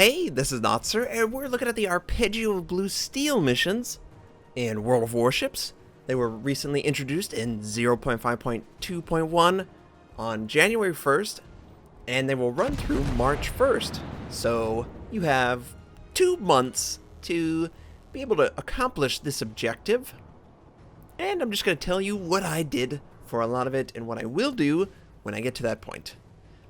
Hey, this is Notser, and we're looking at the Arpeggio of Blue Steel missions in World of Warships. They were recently introduced in 0.5.2.1 on January 1st, and they will run through March 1st. So you have 2 months to be able to accomplish this objective. And I'm just going to tell you what I did for a lot of it and what I will do when I get to that point.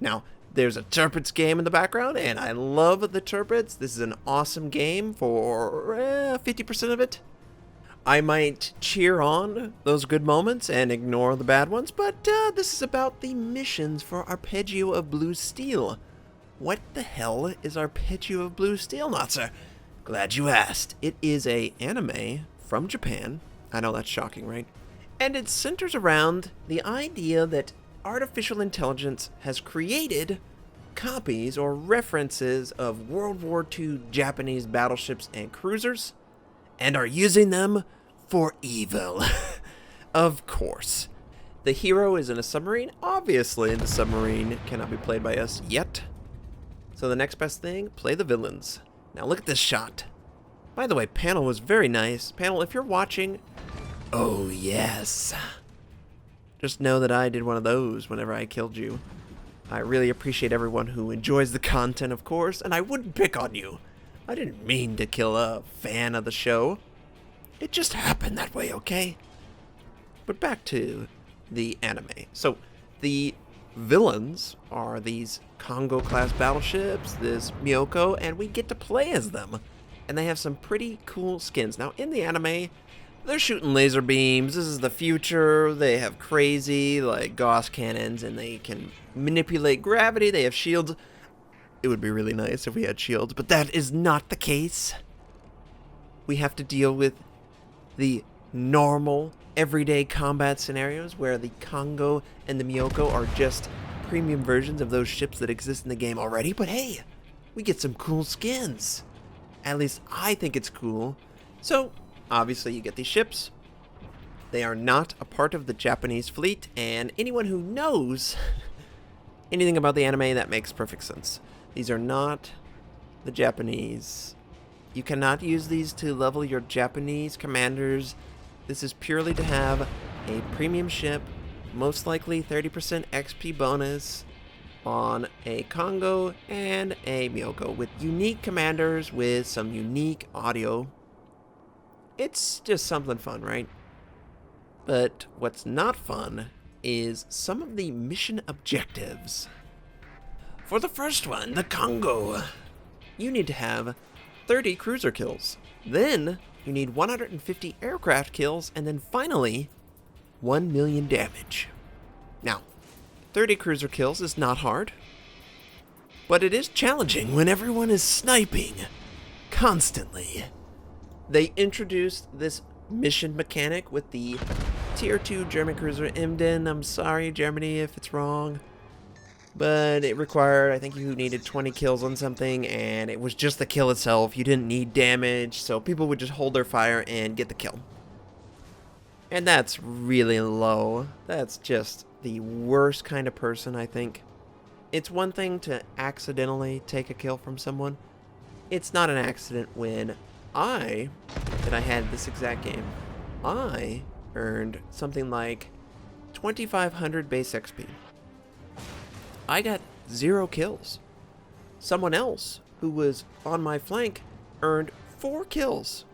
Now, there's a Tirpitz game in the background, and I love the Tirpitz. This is an awesome game for 50% of it. I might cheer on those good moments and ignore the bad ones, but this is about the missions for Arpeggio of Blue Steel. What the hell is Arpeggio of Blue Steel, Notser? Glad you asked. It is an anime from Japan. I know that's shocking, right? And it centers around the idea that artificial intelligence has created copies or references of World War II Japanese battleships and cruisers and are using them for evil. Of course. The hero is in a submarine. Obviously, the submarine cannot be played by us yet. So the next best thing, play the villains. Now look at this shot. By the way, panel was very nice. Panel, if you're watching, oh yes. Just know that I did one of those whenever I killed you. I really appreciate everyone who enjoys the content, of course, and I wouldn't pick on you. I didn't mean to kill a fan of the show. It just happened that way, okay? But back to the anime. So, the villains are these Congo-class battleships, this Myoko, and we get to play as them. And they have some pretty cool skins. Now, in the anime, they're shooting laser beams. This is the future. They have crazy, like, Gauss cannons, and they can manipulate gravity. They have shields. It would be really nice if we had shields, but that is not the case. We have to deal with the normal, everyday combat scenarios where the Congo and the Myoko are just premium versions of those ships that exist in the game already. But hey, we get some cool skins. At least I think it's cool. So, obviously, you get these ships. They are not a part of the Japanese fleet, and anyone who knows anything about the anime, that makes perfect sense. These are not the Japanese. You cannot use these to level your Japanese commanders. This is purely to have a premium ship, most likely 30% XP bonus on a Congo and a Myoko with unique commanders with some unique audio. It's just something fun, right? But what's not fun is some of the mission objectives. For the first one, the Congo, you need to have 30 cruiser kills. Then you need 150 aircraft kills, and then finally 1 million damage. Now, 30 cruiser kills is not hard, but it is challenging when everyone is sniping constantly. They introduced this mission mechanic with the Tier 2 German cruiser Emden. I'm sorry, Germany, if it's wrong. But it required, I think you needed 20 kills on something, and it was just the kill itself. You didn't need damage, so people would just hold their fire and get the kill. And that's really low. That's just the worst kind of person, I think. It's one thing to accidentally take a kill from someone. It's not an accident when I had this exact game, I earned something like 2,500 base XP. I got 0 kills. Someone else who was on my flank earned 4 kills,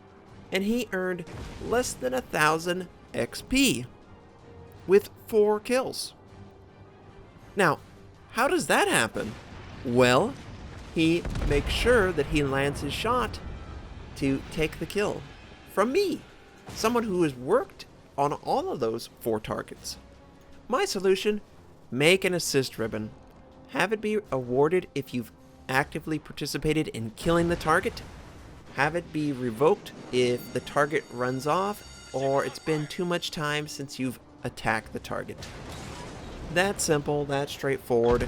and he earned less than 1,000 XP with 4 kills. Now, how does that happen? Well, he makes sure that he lands his shot to take the kill from me, someone who has worked on all of those 4 targets. My solution, make an assist ribbon. Have it be awarded if you've actively participated in killing the target. Have it be revoked if the target runs off or it's been too much time since you've attacked the target. That simple, that straightforward.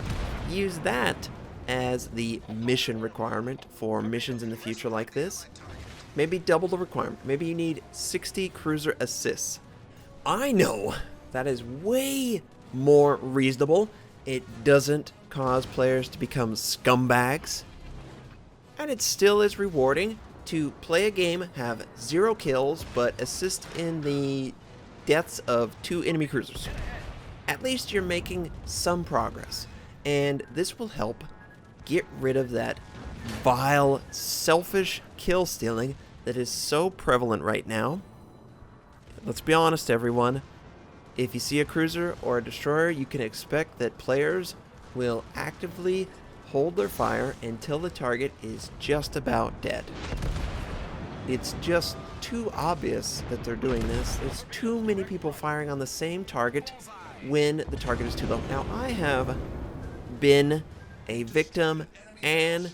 Use that as the mission requirement for missions in the future like this. Maybe double the requirement. Maybe you need 60 cruiser assists. I know that is way more reasonable. It doesn't cause players to become scumbags. And it still is rewarding to play a game, have 0 kills, but assist in the deaths of 2 enemy cruisers. At least you're making some progress, and this will help get rid of that vile, selfish kill stealing that is so prevalent right now. Let's be honest, everyone. If you see a cruiser or a destroyer, you can expect that players will actively hold their fire until the target is just about dead. It's just too obvious that they're doing this. There's too many people firing on the same target when the target is too low. Now, I have been a victim and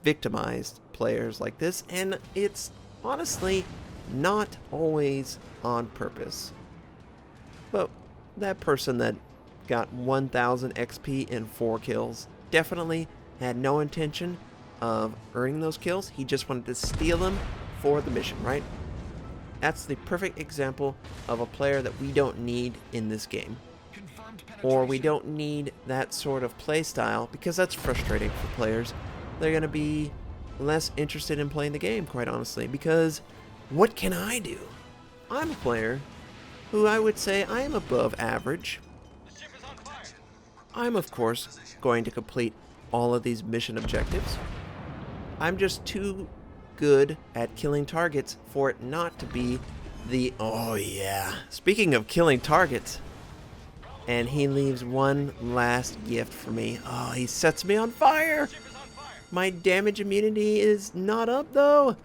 victimized players like this, and it's honestly not always on purpose. But that person that got 1000 XP and 4 kills definitely had no intention of earning those kills. He just wanted to steal them for the mission, right? That's the perfect example of a player that we don't need in this game. Or we don't need that sort of play style, because that's frustrating for players. They're going to be less interested in playing the game, quite honestly, because what can I do? I'm a player who I would say I am above average. I'm, of course, going to complete all of these mission objectives. I'm just too good at killing targets for it not to be the... Oh, yeah. Speaking of killing targets, and he leaves one last gift for me. Oh, he sets me on fire! My damage immunity is not up, though.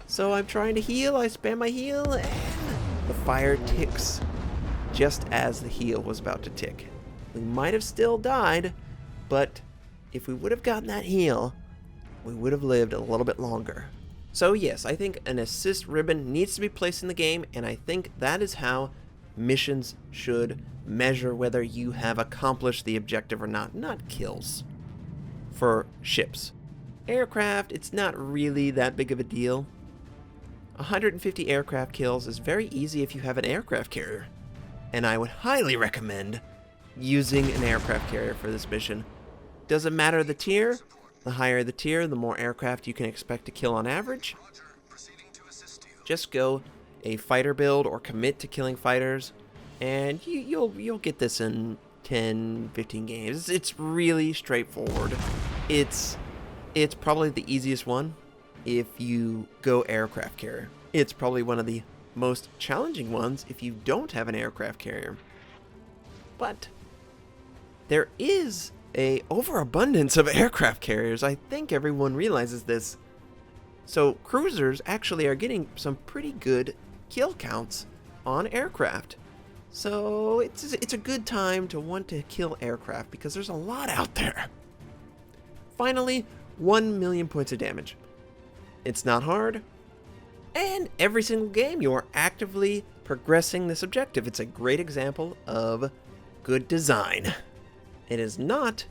So I'm trying to heal. I spam my heal, and the fire ticks just as the heal was about to tick. We might have still died, but if we would have gotten that heal, we would have lived a little bit longer. So yes, I think an assist ribbon needs to be placed in the game, and I think that is how missions should measure whether you have accomplished the objective or not kills. For ships. Aircraft, it's not really that big of a deal. 150 aircraft kills is very easy if you have an aircraft carrier, and I would highly recommend using an aircraft carrier for this mission. Doesn't matter the tier. The higher the tier, the more aircraft you can expect to kill on average. Just go a fighter build or commit to killing fighters, and you'll get this in 10, 15 games. It's really straightforward. It's probably the easiest one if you go aircraft carrier. It's probably one of the most challenging ones if you don't have an aircraft carrier. But there is a overabundance of aircraft carriers. I think everyone realizes this. So cruisers actually are getting some pretty good kill counts on aircraft. So it's a good time to want to kill aircraft because there's a lot out there. Finally, 1 million points of damage. It's not hard, and every single game you are actively progressing this objective. It's a great example of good design. It is not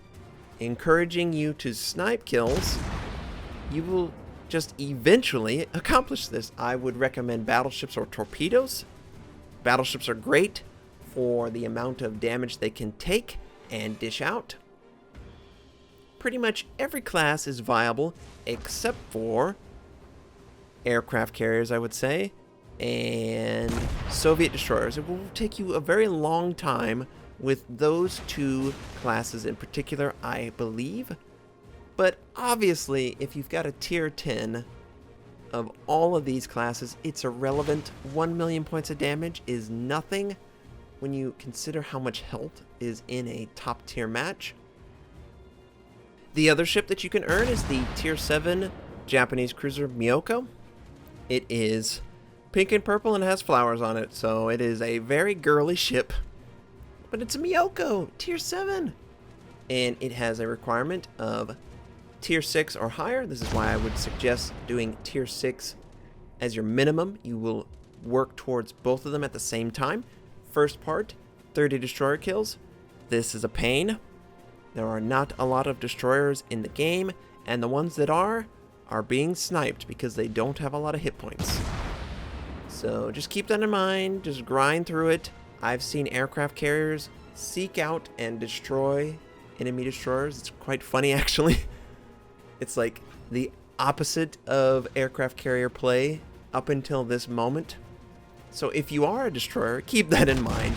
encouraging you to snipe kills. You will just eventually accomplish this. I would recommend battleships or torpedoes. Battleships are great for the amount of damage they can take and dish out. Pretty much every class is viable except for aircraft carriers, I would say, and Soviet destroyers. It will take you a very long time with those two classes in particular, I believe. But obviously, if you've got a tier 10 of all of these classes, it's irrelevant. 1 million points of damage is nothing when you consider how much health is in a top tier match. The other ship that you can earn is the tier 7 Japanese cruiser Myoko. It is pink and purple and has flowers on it, so it is a very girly ship. But it's a Myoko, tier 7. And it has a requirement of tier 6 or higher. This is why I would suggest doing tier 6 as your minimum. You will work towards both of them at the same time. First part, 30 destroyer kills. This is a pain. There are not a lot of destroyers in the game, and the ones that are being sniped because they don't have a lot of hit points. So just keep that in mind. Just grind through it. I've seen aircraft carriers seek out and destroy enemy destroyers. It's quite funny, actually. It's like the opposite of aircraft carrier play up until this moment. So if you are a destroyer, keep that in mind.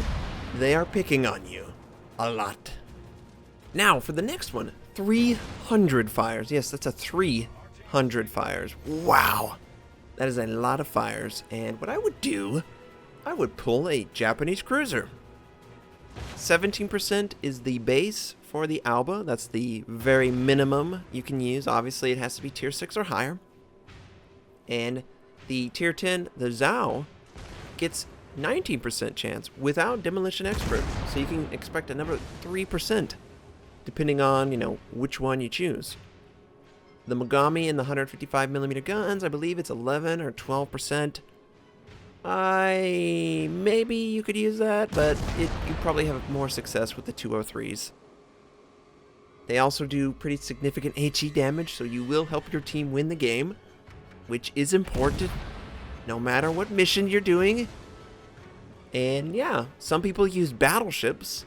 They are picking on you a lot. Now for the next one, 300 fires. Yes, that's a 300 fires. Wow. That is a lot of fires. And what I would do, I would pull a Japanese cruiser. 17% is the base for the Alba. That's the very minimum you can use. Obviously, it has to be tier 6 or higher. And the tier 10, the Zhao, gets 19% chance without Demolition Expert. So you can expect another 3%, depending on, which one you choose. The Mogami and the 155mm guns, I believe it's 11 or 12%. Maybe you could use that, but you probably have more success with the 203s. They also do pretty significant HE damage, so you will help your team win the game, which is important no matter what mission you're doing. And yeah, some people use battleships.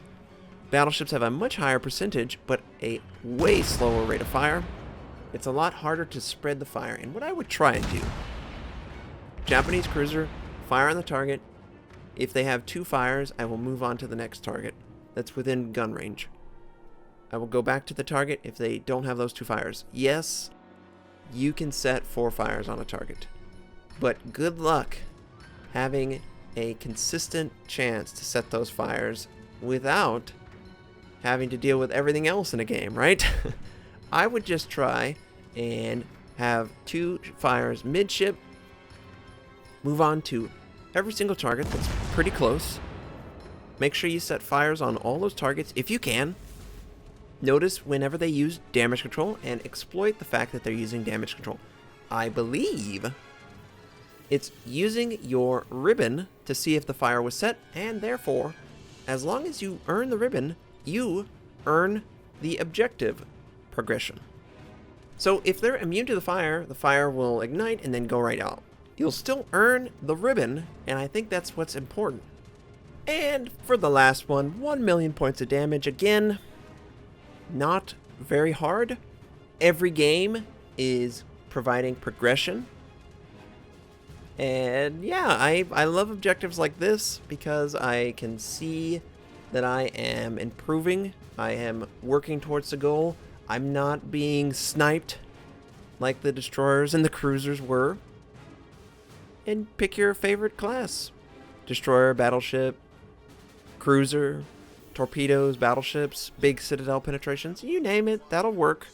Battleships have a much higher percentage, but a way slower rate of fire. It's a lot harder to spread the fire. And what I would try and do, Japanese cruiser, fire on the target. If they have 2 fires, I will move on to the next target that's within gun range. I will go back to the target if they don't have those 2 fires. Yes, you can set 4 fires on a target, but good luck having a consistent chance to set those fires without having to deal with everything else in a game, right? I would just try and have 2 fires midship, move on to every single target that's pretty close. Make sure you set fires on all those targets if you can. Notice whenever they use damage control and exploit the fact that they're using damage control. I believe it's using your ribbon to see if the fire was set, and therefore, as long as you earn the ribbon, you earn the objective progression. So if they're immune to the fire will ignite and then go right out. You'll still earn the ribbon, and I think that's what's important. And for the last one, 1 million points of damage. Again, not very hard. Every game is providing progression. And yeah, I love objectives like this because I can see that I am improving. I am working towards the goal. I'm not being sniped like the destroyers and the cruisers were. And pick your favorite class. Destroyer, battleship, cruiser, torpedoes, battleships, big citadel penetrations. You name it, that'll work.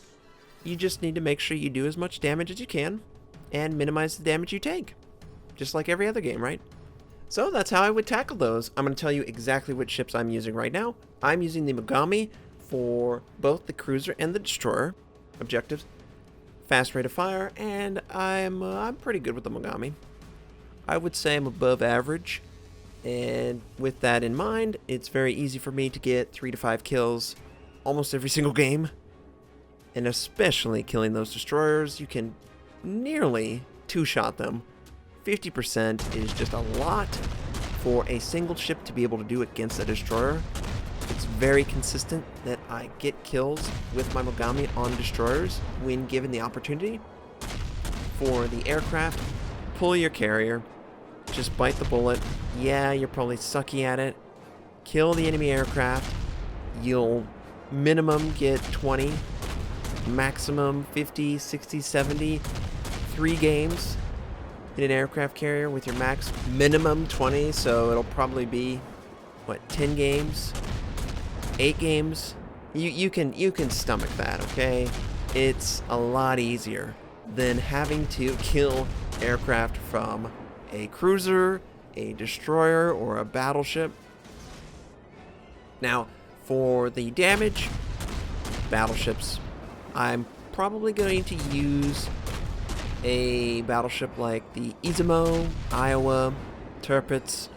You just need to make sure you do as much damage as you can and minimize the damage you take. Just like every other game, right? So that's how I would tackle those. I'm going to tell you exactly which ships I'm using right now. I'm using the Mogami for both the cruiser and the destroyer objectives. Fast rate of fire, and I'm pretty good with the Mogami. I would say I'm above average, and with that in mind, it's very easy for me to get 3 to 5 kills almost every single game, and especially killing those destroyers. You can nearly 2-shot them. 50% is just a lot for a single ship to be able to do against a destroyer. It's very consistent that I get kills with my Mogami on destroyers when given the opportunity. For the aircraft, pull your carrier. Just bite the bullet. Yeah, you're probably sucky at it. Kill the enemy aircraft. You'll minimum get 20, maximum 50, 60, 70. 3 games in an aircraft carrier with your max minimum 20, so it'll probably be, 10 games? 8 games? You can stomach that, okay? It's a lot easier than having to kill aircraft from a cruiser, a destroyer, or a battleship. Now, for the damage, battleships, I'm probably going to use a battleship like the Izumo, Iowa, Tirpitz.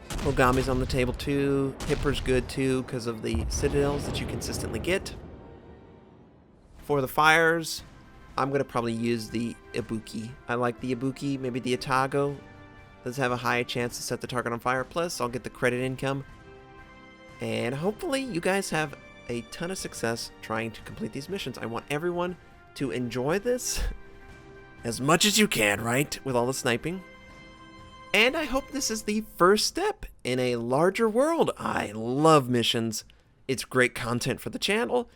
Mogami's on the table too. Hipper's good too because of the citadels that you consistently get. For the fires, I'm going to probably use the Ibuki. I like the Ibuki, maybe the Atago. Does have a high chance to set the target on fire. Plus, I'll get the credit income. And hopefully you guys have a ton of success trying to complete these missions. I want everyone to enjoy this as much as you can, right? With all the sniping. And I hope this is the first step in a larger world. I love missions. It's great content for the channel.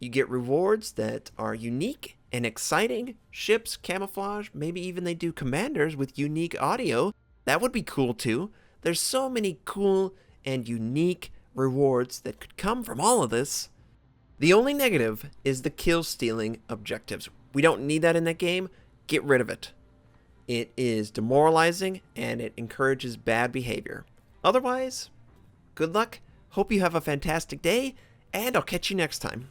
You get rewards that are unique and exciting. Ships, camouflage, maybe even they do commanders with unique audio. That would be cool too. There's so many cool and unique rewards that could come from all of this. The only negative is the kill stealing objectives. We don't need that in that game. Get rid of it. It is demoralizing and it encourages bad behavior. Otherwise, good luck. Hope you have a fantastic day, and I'll catch you next time.